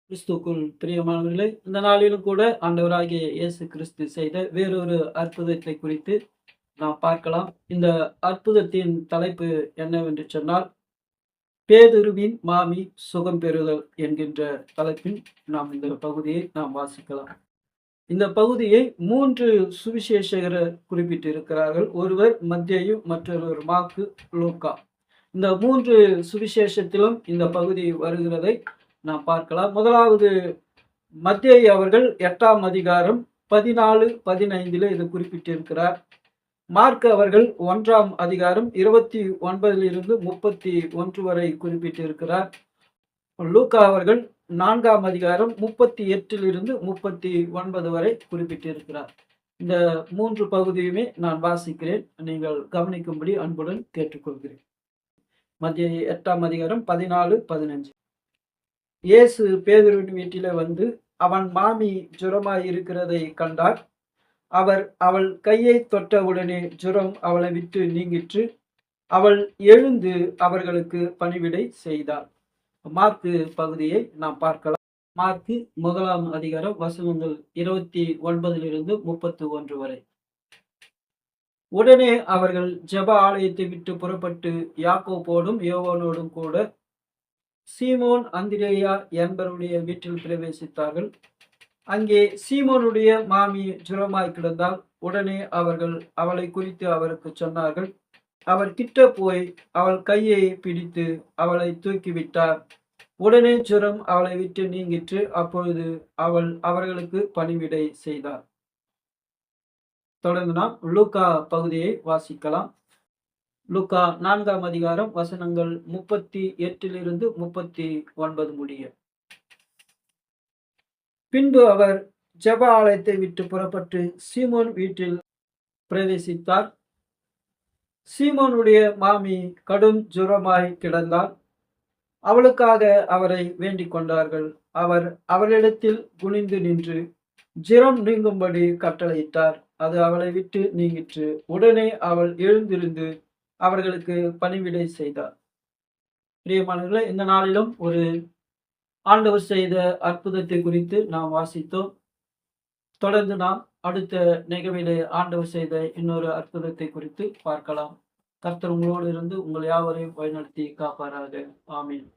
கிறிஸ்துவுக்குள் பிரியமானவர்களே, இந்த நாளிலும் கூட ஆண்டவராகிய இயேசு கிறிஸ்து செய்த வேறொரு அற்புதத்தை குறித்து நாம் பார்க்கலாம். இந்த அற்புதத்தின் தலைப்பு என்னவென்று சொன்னால், பேதுருவின் மாமி சுகம் பெறுதல் என்கின்ற தலைப்பில் இந்த பகுதியை நாம் வாசிக்கலாம். இந்த பகுதியை 3 சுவிசேஷகர் குறிப்பிட்டிருக்கிறார்கள். ஒருவர் மத்தேயு, மற்றொருவர் மாற்கு, லூக்கா. இந்த 3 சுவிசேஷத்திலும் இந்த பகுதி வருகிறதை நாம் பார்க்கலாம். முதலாவது மத்தேயு அவர்கள் 8ஆம் அதிகாரம் 14, 15 இது குறிப்பிட்டிருக்கிறார். மார்க் அவர்கள் 1ஆம் அதிகாரம் 29 31 வரை குறிப்பிட்டிருக்கிறார். லூக்கா அவர்கள் 4ஆம் அதிகாரம் 38 39 வரை குறிப்பிட்டிருக்கிறார். இந்த 3 பகுதியுமே நான் வாசிக்கிறேன். நீங்கள் கவனிக்கும்படி அன்புடன் கேட்டுக்கொள்கிறேன். மத்தேயு 8ஆம் அதிகாரம் 14, 15. இயேசு பேதுருவின் வீட்டிலே வந்து அவன் மாமி ஜுரமாய் இருக்கிறதை கண்டார். அவர் அவள் கையை தொட்டவுடனே ஜுரம் அவளை விட்டு நீங்கிற்று. அவள் எழுந்து அவர்களுக்கு பணிவிடை செய்தாள். மார்க்கு பகுதியை நாம் பார்க்கலாம். மார்க்கு 1ஆம் அதிகாரம் வசனங்கள் 29 31 வரை. உடனே அவர்கள் ஜெப ஆலயத்தை விட்டு புறப்பட்டு யாக்கோபோடும் யோவானோடும் கூட சீமோன், அந்திரேயா என்பவருடைய வீட்டில் பிரவேசித்தார்கள். அங்கே சீமோனுடைய மாமி ஜுரமாய் கிடந்தால், உடனே அவர்கள் அவளை குறித்து அவருக்கு சொன்னார்கள். அவர் கிட்ட போய் அவள் கையை பிடித்து அவளை தூக்கிவிட்டார். உடனே ஜுரம் அவளை விட்டு நீங்கிற்று. அப்பொழுது அவள் அவர்களுக்கு பணிவிடை செய்தார். தொடர்ந்து நாம் லூக்கா பகுதியை வாசிக்கலாம். லூக்கா 4ஆம் அதிகாரம் வசனங்கள் 38 39 முடிய. பின்பு அவர் ஜெப ஆலயத்தை விட்டு புறப்பட்டு சீமோன் வீட்டில் பிரவேசித்தார். சீமோனுடைய மாமி கடும் ஜுரமாய் கிடந்தார். அவளுக்காக அவரை வேண்டிக் கொண்டார்கள். அவர் அவளிடத்தில் குனிந்து நின்று ஜுரம் நீங்கும்படி கட்டளையிட்டார். அது அவளை விட்டு நீங்கிற்று. உடனே அவள் எழுந்திருந்து அவர்களுக்கு பணிவிடை செய்தார். பிரியமானவர்களே, இந்த நாளிலும் ஒரு ஆண்டவர் செய்த அற்புதத்தை குறித்து நாம் வாசித்தோம். தொடர்ந்து நாம் அடுத்த நிகழ்விலே ஆண்டவர் செய்த இன்னொரு அற்புதத்தை குறித்து பார்க்கலாம். கர்த்தர் உங்களோடு இருந்து உங்கள் யாவரையும் வழிநடத்தி காப்பாராக. ஆமீன்.